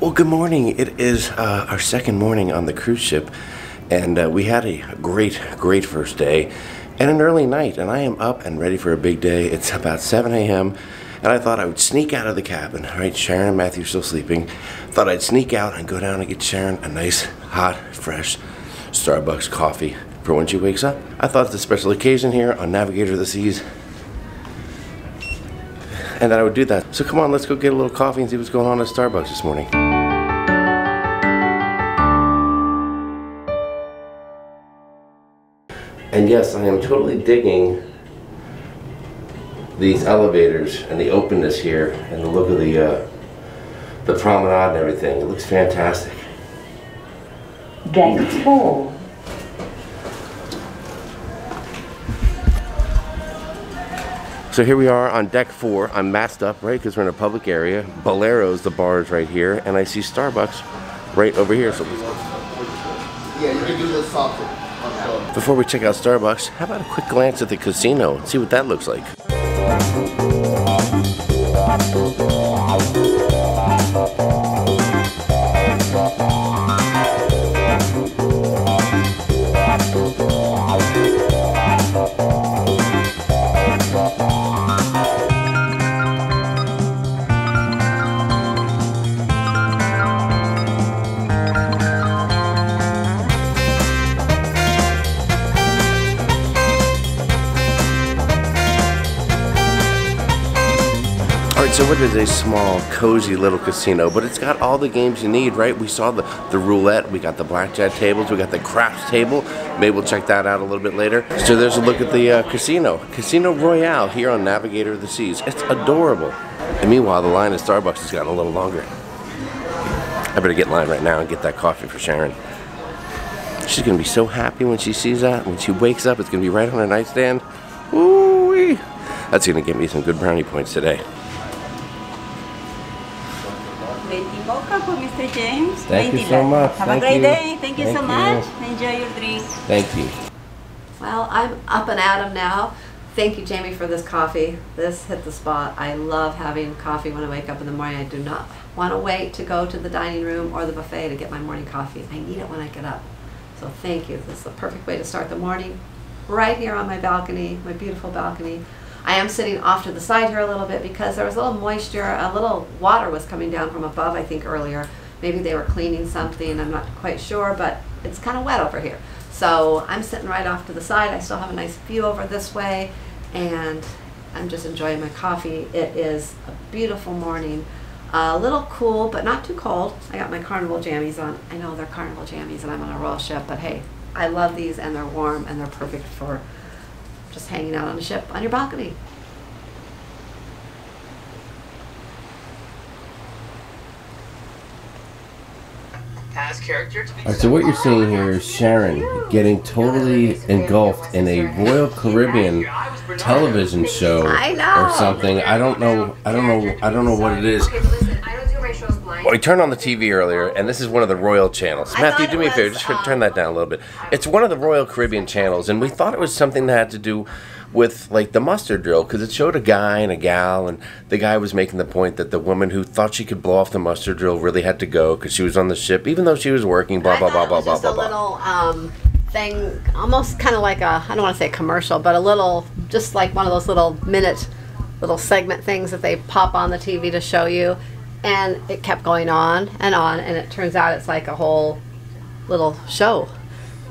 Well, good morning. It is our second morning on the cruise ship, and we had a great first day and an early night, and I am up and ready for a big day. It's about 7 a.m., and I thought I would sneak out of the cabin. Right, Sharon and Matthew are still sleeping. Thought I'd sneak out and go down and get Sharon a nice, hot, fresh Starbucks coffee for when she wakes up. I thought it's a special occasion here on Navigator of the Seas, and that I would do that. So come on, let's go get a little coffee and see what's going on at Starbucks this morning. And yes, I am totally digging these elevators and the openness here and the look of the promenade and everything. It looks fantastic. Deck 4. So here we are on deck 4. I'm masked up, right, because we're in a public area. Bolero's, the bar is right here, and I see Starbucks right over here. So yeah, you can do this softer. Before we check out Starbucks, how about a quick glance at the casino and see what that looks like? So it is a small, cozy little casino, but it's got all the games you need, right? We saw the roulette, we got the blackjack tables, we got the craps table. Maybe we'll check that out a little bit later. So there's a look at the casino. Casino Royale here on Navigator of the Seas. It's adorable. And meanwhile, the line at Starbucks has gotten a little longer. I better get in line right now and get that coffee for Sharon. She's gonna be so happy when she sees that. When she wakes up, it's gonna be right on her nightstand. Ooh-wee. That's gonna get me some good brownie points today. Mr. James. Thank you so much. Have a great day. Thank you so much. Enjoy your drink. Thank you. Well, I'm up and at 'em now. Thank you, Jamie, for this coffee. This hit the spot. I love having coffee when I wake up in the morning. I do not want to wait to go to the dining room or the buffet to get my morning coffee. I need it when I get up. So thank you. This is the perfect way to start the morning. Right here on my balcony, my beautiful balcony. I am sitting off to the side here a little bit because there was a little moisture, a little water was coming down from above, I think, earlier. Maybe they were cleaning something, I'm not quite sure, but it's kind of wet over here. So I'm sitting right off to the side. I still have a nice view over this way, and I'm just enjoying my coffee. It is a beautiful morning. A little cool, but not too cold. I got my Carnival jammies on. I know they're Carnival jammies and I'm on a Royal ship, but hey, I love these and they're warm and they're perfect for just hanging out on a ship on your balcony. Alright, so what you're seeing here is Sharon getting totally engulfed in a Royal Caribbean television show or something. I don't know what it is. Well, we turned on the TV earlier, and this is one of the Royal channels. Matthew, do me a favor, just turn that down a little bit. It's one of the Royal Caribbean channels, and we thought it was something that had to do with like the mustard drill, because it showed a guy and a gal, and the guy was making the point that the woman who thought she could blow off the mustard drill really had to go because she was on the ship, even though she was working. Blah blah blah blah blah blah. Just a little thing, almost kind of like a, I don't want to say a commercial, but a little, just like one of those little little segment things that they pop on the TV to show you. And it kept going on, and it turns out it's like a whole little show,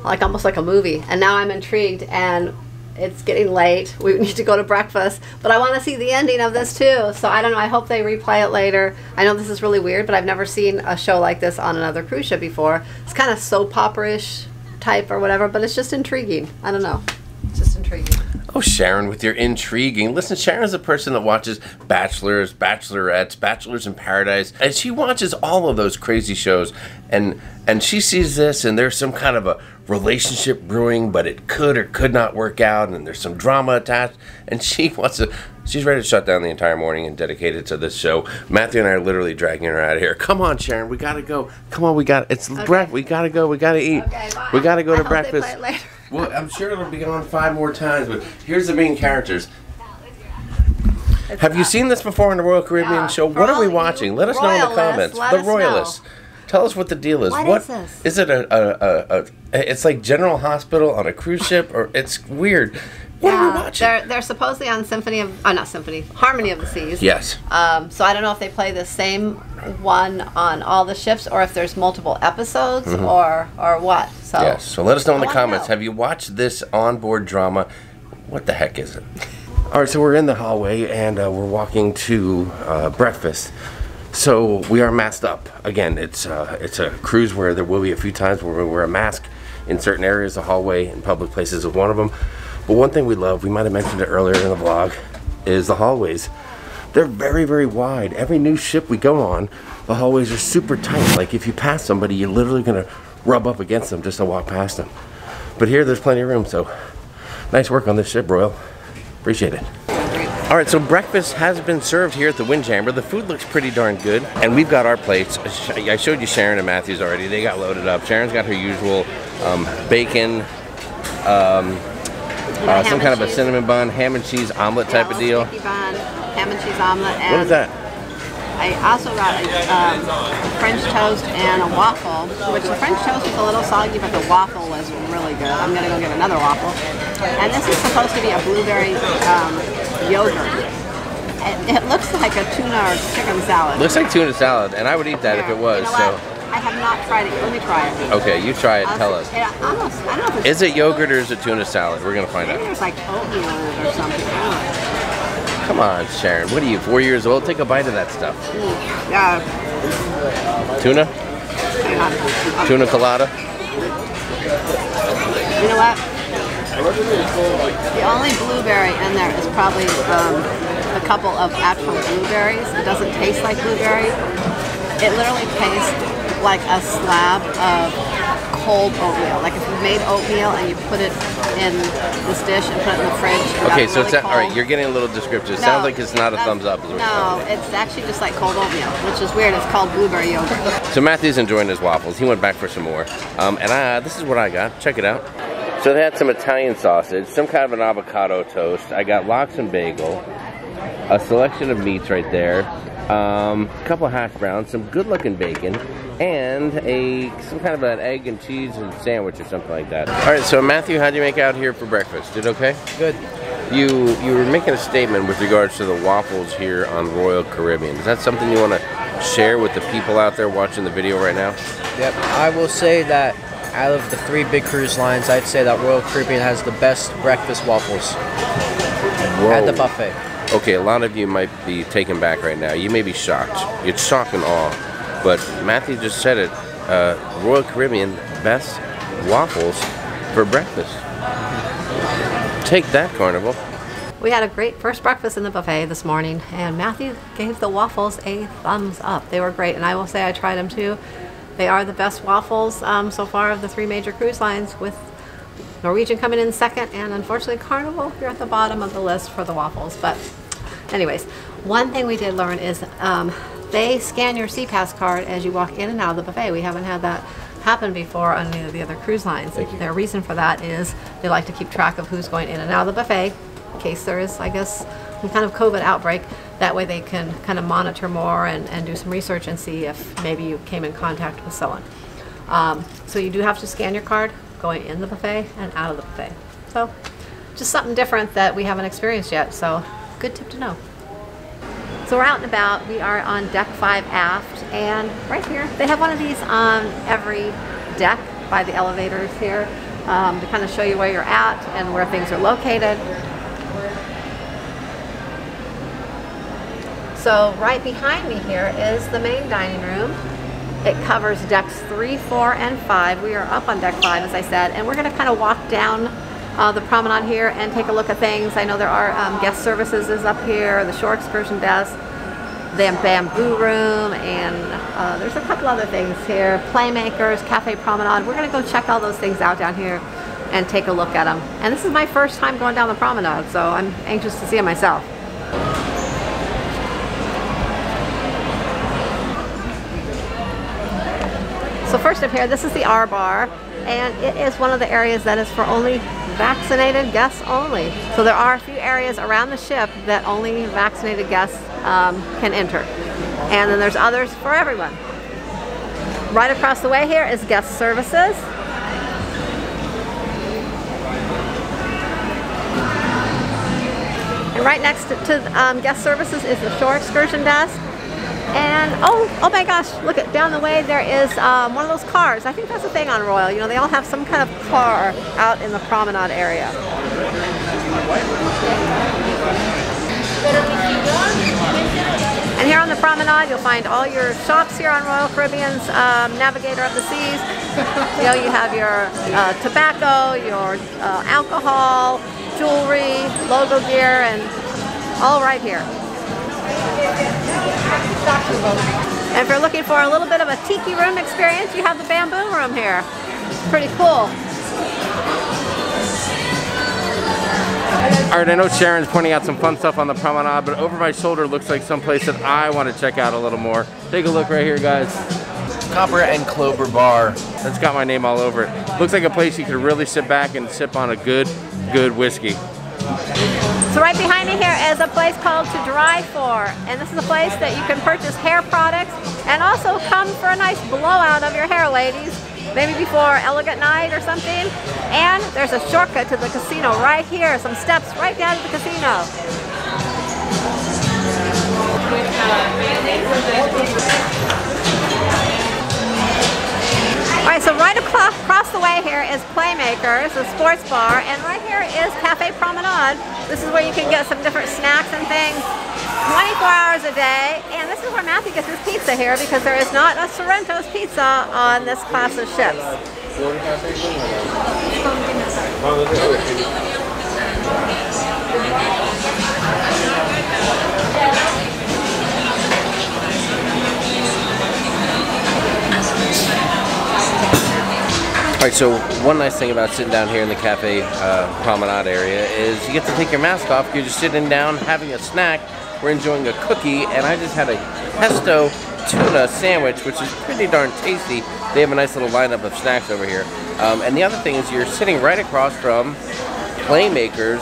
like almost like a movie. And now I'm intrigued, and it's getting late. We need to go to breakfast, but I want to see the ending of this too. So I don't know, I hope they replay it later. I know this is really weird, but I've never seen a show like this on another cruise ship before. It's kind of soap opera-ish type or whatever, but it's just intriguing. I don't know, it's just intriguing. Oh, Sharon, with your intriguing. Listen, Sharon's a person that watches Bachelors, Bachelorettes, Bachelors in Paradise, and she watches all of those crazy shows, and she sees this, and there's some kind of a relationship brewing, but it could or could not work out, and there's some drama attached, and she's ready to shut down the entire morning and dedicate it to this show. Matthew and I are literally dragging her out of here. Come on, Sharon, we gotta go. Come on, we gotta go, we gotta eat. Okay, bye. We gotta go to I hope breakfast. they play it later. Well, I'm sure it'll be on 5 more times, but here's the main characters. Have you seen this before on the Royal Caribbean show? What are we watching? Let us know in the comments. The Royalists. Tell us what the deal is. What is this? Is it it's like General Hospital on a cruise ship, or it's weird. What are we watching? They're supposedly on Harmony of the Seas. Yes. So I don't know if they play the same one on all the ships, or if there's multiple episodes, or what. So yes. So let us know in the comments. Know. Have you watched this onboard drama? What the heck is it? All right. So we're in the hallway and we're walking to breakfast. So we are masked up again. It's a cruise where there will be a few times where we wear a mask in certain areas. The hallway and public places is one of them. But one thing we love, we might have mentioned it earlier in the vlog, is the hallways. They're very, very wide. Every new ship we go on, the hallways are super tight. Like if you pass somebody, you're literally gonna rub up against them just to walk past them. But here, there's plenty of room, so nice work on this ship, Royal. Appreciate it. All right, so breakfast has been served here at the Windjammer. The food looks pretty darn good, and we've got our plates. I showed you Sharon and Matthew's already. They got loaded up. Sharon's got her usual bacon, some kind of a cinnamon bun, ham and cheese omelet type of deal. Bun, ham and cheese omelet. And what is that? I also got a French toast and a waffle, which the French toast was a little soggy, but the waffle was really good. I'm going to go get another waffle. And this is supposed to be a blueberry yogurt. It looks like a tuna or chicken salad. Looks like tuna salad, and I would eat that if it was. You know what? I have not tried it. Let me try it. Okay, you try it. Tell us. I don't know if is it yogurt or is it tuna salad? We're going to find out. Maybe there's like oatmeal in it or something. I don't know. Come on, Sharon. What are you, 4 years old? Take a bite of that stuff. Tuna? Tuna colada? You know what? The only blueberry in there is probably a couple of actual blueberries. It doesn't taste like blueberry. It literally tastes like a slab of cold oatmeal. Like if you made oatmeal and you put it in this dish and put it in the fridge. Okay, so it's all right. You're getting a little descriptive. It sounds like it's not a thumbs up. No, it's actually just like cold oatmeal, which is weird. It's called blueberry yogurt. So Matthew's enjoying his waffles. He went back for some more, and this is what I got. Check it out. So they had some Italian sausage, some kind of an avocado toast. I got lox and bagel, a selection of meats right there, a couple of hash browns, some good-looking bacon, and some kind of an egg and cheese and sandwich or something like that. All right, so Matthew, how'd you make out here for breakfast? Did okay? Good. You were making a statement with regards to the waffles here on Royal Caribbean. Is that something you want to share with the people out there watching the video right now? Yep. I will say that out of the 3 big cruise lines, I'd say that Royal Caribbean has the best breakfast waffles at the buffet. Okay, a lot of you might be taken back right now. You may be shocked. It's shock and awe. But Matthew just said it. Royal Caribbean, best waffles for breakfast. Take that, Carnival. We had a great first breakfast in the buffet this morning, and Matthew gave the waffles a thumbs up. They were great, and I will say I tried them too. They are the best waffles so far of the 3 major cruise lines, with Norwegian coming in second, and unfortunately Carnival, you're at the bottom of the list for the waffles. But anyways, one thing we did learn is they scan your SeaPass card as you walk in and out of the buffet. We haven't had that happen before on any of the other cruise lines. Their reason for that is they like to keep track of who's going in and out of the buffet in case there is, I guess, some kind of COVID outbreak. That way they can kind of monitor more and do some research and see if maybe you came in contact with someone. So you do have to scan your card going in the buffet and out of the buffet. So just something different that we haven't experienced yet. So good tip to know. So we're out and about. We are on deck 5 aft, and right here they have one of these on every deck by the elevators here to kind of show you where you're at and where things are located. So right behind me here is the main dining room. It covers decks 3, 4, and 5. We are up on deck 5, as I said, and we're going to kind of walk down the promenade here and take a look at things. I know there are guest services is up here, the shore excursion desk, the bamboo room, and there's a couple other things here. Playmakers, Cafe Promenade. We're going to go check all those things out down here and take a look at them. And this is my first time going down the promenade, so I'm anxious to see it myself. So first up here, this is the R Bar. and it is one of the areas that is for only vaccinated guests only. So there are a few areas around the ship that only vaccinated guests can enter. And then there's others for everyone. Right across the way here is guest services. And right next to guest services is the shore excursion desk. And oh my gosh, look at down the way there is one of those cars. I think that's the thing on Royal. You know, they all have some kind of car out in the promenade area. And here on the promenade, you'll find all your shops here on Royal Caribbean's Navigator of the Seas. You know, you have your tobacco, your alcohol, jewelry, logo gear, and all right here. And if you're looking for a little bit of a tiki room experience, you have the bamboo room here. It's pretty cool. Alright, I know Sharon's pointing out some fun stuff on the promenade, but over my shoulder looks like someplace that I want to check out a little more. Take a look right here, guys. Copper and Clover Bar. That's got my name all over it. Looks like a place you could really sit back and sip on a good whiskey. So right behind me here is a place called To Dry For, and this is a place that you can purchase hair products and also come for a nice blowout of your hair, ladies. Maybe before elegant night or something. And there's a shortcut to the casino right here. Some steps right down to the casino. Alright, so right across the way here is Playmakers, a sports bar, and right here is Cafe Promenade. This is where you can get some different snacks and things 24 hours a day, and this is where Matthew gets his pizza here because there is not a Sorrento's pizza on this class of ships. Alright, so one nice thing about sitting down here in the Cafe Promenade area is you get to take your mask off. You're just sitting down having a snack. We're enjoying a cookie, and I just had a pesto tuna sandwich, which is pretty darn tasty. They have a nice little lineup of snacks over here. And the other thing is you're sitting right across from Playmakers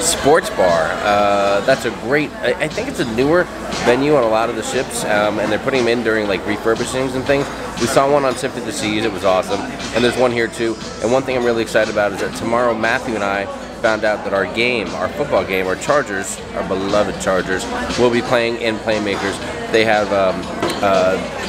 Sports Bar. That's a great, I think it's a newer venue on a lot of the ships, and they're putting them in during like refurbishings and things. We saw one on Sifted to Seas, it was awesome, and there's one here too. And one thing I'm really excited about is that tomorrow Matthew and I found out that our game, our football game, our Chargers, our beloved Chargers, will be playing in Playmakers. They have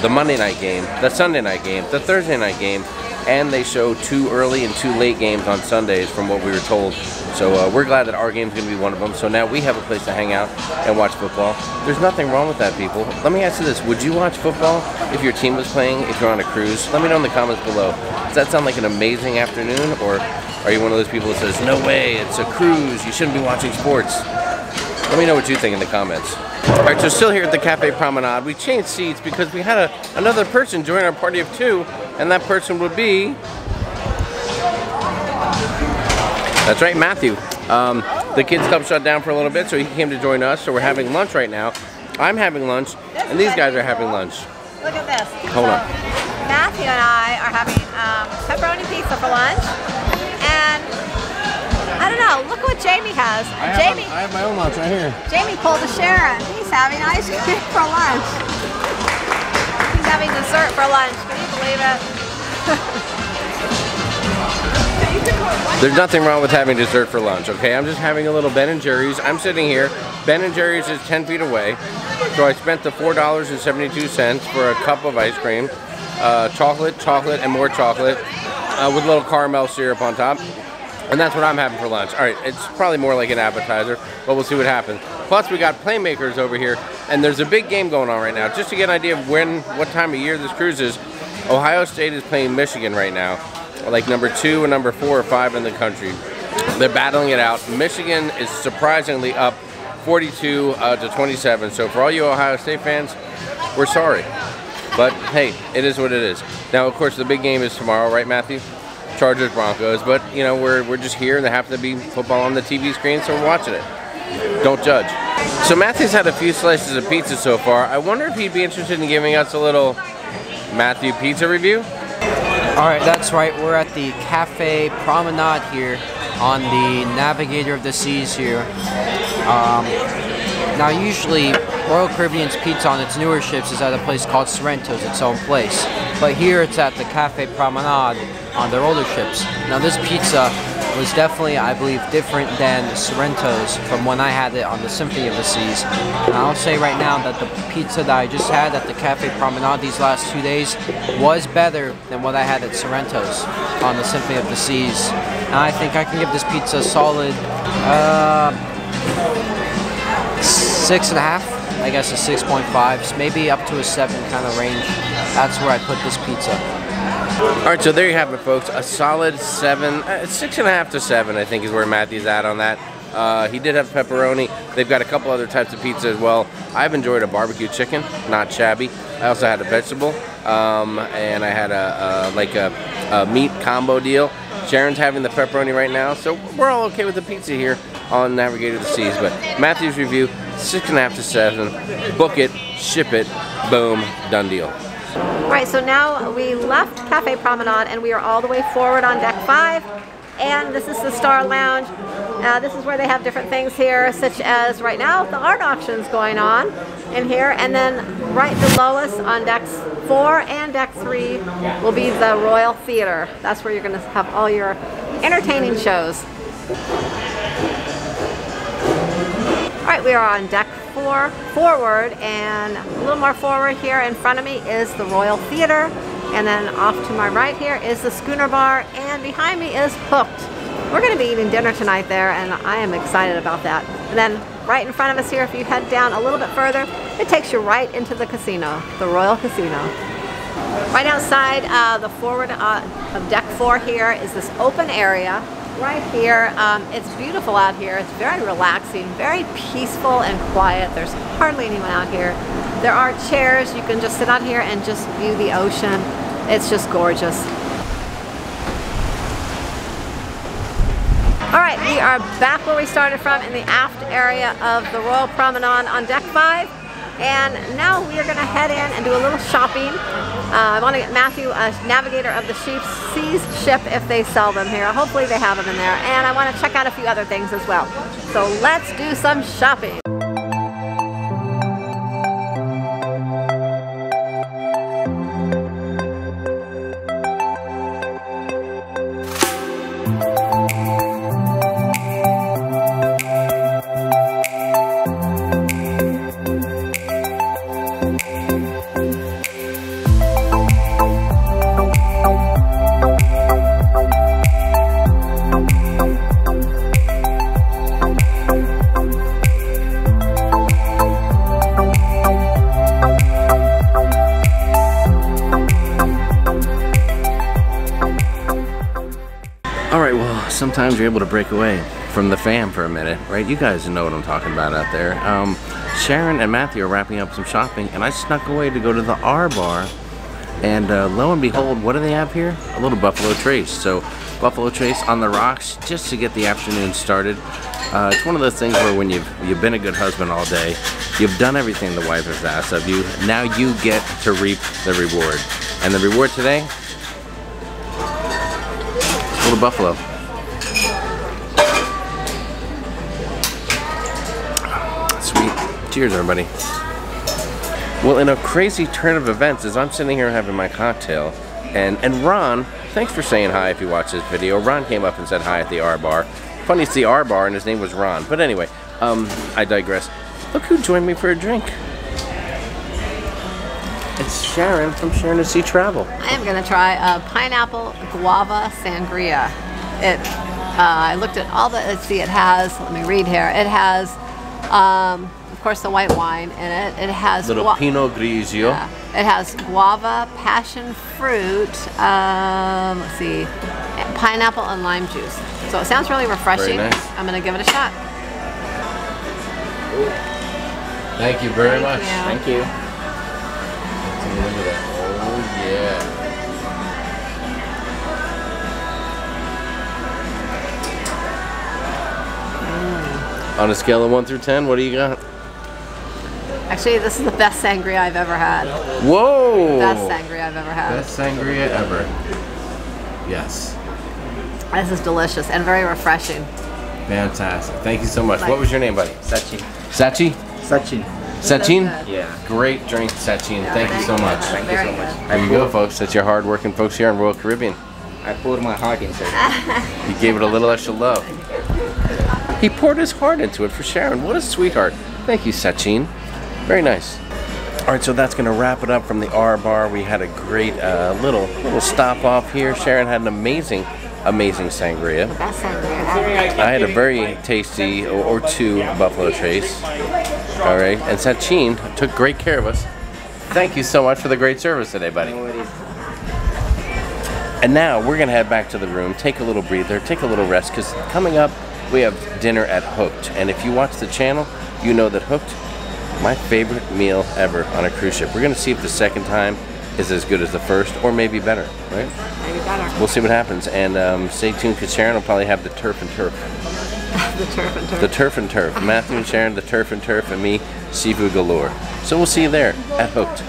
the Monday night game, the Sunday night game, the Thursday night game, and they show 2 early and 2 late games on Sundays from what we were told. So we're glad that our game's going to be one of them. So now we have a place to hang out and watch football. There's nothing wrong with that, people. Let me ask you this. Would you watch football if your team was playing, if you're on a cruise? Let me know in the comments below. Does that sound like an amazing afternoon? Or are you one of those people that says, no way, it's a cruise, you shouldn't be watching sports? Let me know what you think in the comments. Alright, so still here at the Cafe Promenade. We changed seats because we had another person join our party of 2, and that person would be... That's right, Matthew. The kids club shut down for a little bit, so he came to join us. So we're having lunch right now. I'm having lunch, and these guys are having lunch. Look at this. Hold on. Matthew and I are having pepperoni pizza for lunch, and I don't know, look what Jamie has. I have my own lunch right here. Jamie pulled a Sharon. He's having ice cream for lunch. He's having dessert for lunch. Can you believe it? There's nothing wrong with having dessert for lunch, okay? I'm just having a little Ben & Jerry's. I'm sitting here. Ben & Jerry's is 10 feet away. So I spent the $4.72 for a cup of ice cream. Chocolate, and more chocolate with a little caramel syrup on top. And that's what I'm having for lunch. All right, it's probably more like an appetizer, but we'll see what happens. Plus, we got Playmakers over here, and there's a big game going on right now. Just to get an idea of what time of year this cruise is, Ohio State is playing Michigan right now, like number 2 and number 4 or 5 in the country. They're battling it out. Michigan is surprisingly up 42 to 27. So for all you Ohio State fans, we're sorry. But hey, it is what it is. Now, of course, the big game is tomorrow, right, Matthew? Chargers Broncos. But you know, we're just here, and there happens to be football on the TV screen, so we're watching it. Don't judge. So Matthew's had a few slices of pizza so far. I wonder if he'd be interested in giving us a little Matthew pizza review. Alright, that's right. We're at the Cafe Promenade here on the Navigator of the Seas here. Now usually Royal Caribbean's pizza on its newer ships is at a place called Sorrento's, its own place. But here it's at the Cafe Promenade on their older ships. Now this pizza was definitely, I believe, different than Sorrento's from when I had it on the Symphony of the Seas. And I'll say right now that the pizza that I just had at the Cafe Promenade these last 2 days was better than what I had at Sorrento's on the Symphony of the Seas. And I think I can give this pizza a solid 6.5. I guess a 6.5, maybe up to a 7 kind of range. That's where I put this pizza. Alright, so there you have it, folks. A solid 7, 6.5 to 7, I think, is where Matthew's at on that. He did have pepperoni. They've got a couple other types of pizza as well. I've enjoyed a barbecue chicken, not shabby. I also had a vegetable, and I had a meat combo deal. Sharon's having the pepperoni right now, so we're all okay with the pizza here on Navigator of the Seas. But Matthew's review, 6.5 to 7. Book it, ship it, boom, done deal. Right, so now we left Cafe Promenade and we are all the way forward on deck 5. And this is the Star Lounge. This is where they have different things here, such as right now the art auction's going on in here. And then right below us on decks 4 and deck 3 will be the Royal Theater. That's where you're going to have all your entertaining shows. Alright, we are on deck 4 forward, and a little more forward here in front of me is the Royal Theater, and then off to my right here is the Schooner Bar, and behind me is Hooked. We're going to be eating dinner tonight there, and I am excited about that. And then right in front of us here, if you head down a little bit further, it takes you right into the casino, the Royal Casino. Right outside the forward of deck 4 here is this open area. Right here, it's beautiful out here. It's very relaxing, very peaceful and quiet. There's hardly anyone out here. There are chairs. You can just sit out here and just view the ocean. It's just gorgeous. All right, we are back where we started from in the aft area of the Royal Promenade on deck 5. And now we are going to head in and do a little shopping. I want to get Matthew a Navigator of the Seas ship if they sell them here. Hopefully they have them in there. And I want to check out a few other things as well. So let's do some shopping. Sometimes you're able to break away from the fam for a minute, right? You guys know what I'm talking about out there. Sharon and Matthew are wrapping up some shopping, and I snuck away to go to the R Bar, and lo and behold, what do they have here? A little Buffalo Trace. So Buffalo Trace on the rocks, just to get the afternoon started. It's one of those things where when you've been a good husband all day, you've done everything the wife has asked of you, now you get to reap the reward. And the reward today? A little buffalo. Cheers, everybody. Well, in a crazy turn of events, as I'm sitting here having my cocktail, and Ron, thanks for saying hi if you watch this video. Ron came up and said hi at the R Bar. Funny, it's the R Bar, and his name was Ron. But anyway, I digress. Look who joined me for a drink. It's Sharon from Sharonatsea Travel. I am going to try a pineapple guava sangria. I looked at all the, let's see, it has, let me read here, it has, of course, the white wine in it. It has little Pinot Grigio. Yeah. It has guava, passion fruit, let's see, pineapple and lime juice. So it sounds really refreshing. Very nice. I'm going to give it a shot. Thank you very much. Thank you. Look at that. Oh yeah. On a scale of 1 through 10, what do you got? Actually, this is the best sangria I've ever had. Whoa! Best sangria I've ever had. Best sangria ever. Yes. This is delicious and very refreshing. Fantastic. Thank you so much. What was your name, buddy? Sachin. Sachi? Sachin. Sachin? Yeah. Great drink, Sachin. Thank you so much. Thank you so much. There you go, folks. That's your hard-working folks here in Royal Caribbean. I poured my heart inside. He gave it a little extra love. He poured his heart into it for Sharon. What a sweetheart. Thank you, Sachin. Very nice. All right, so that's going to wrap it up from the R Bar. We had a great little stop off here. Sharon had an amazing sangria. Best sangria. I had a very tasty or two Buffalo Trace. All right, and Sachin took great care of us. Thank you so much for the great service today, buddy. And now we're gonna head back to the room, take a little breather, take a little rest, because coming up we have dinner at Hooked. And if you watch the channel, you know that Hooked, my favorite meal ever on a cruise ship. We're gonna see if the second time is as good as the first, or maybe better, right? Maybe better. We'll see what happens, and stay tuned because Sharon will probably have the turf and turf. The turf and turf. The turf and turf. Matthew and Sharon, the turf and turf, and me, seafood galore. So we'll see you there at Hooked.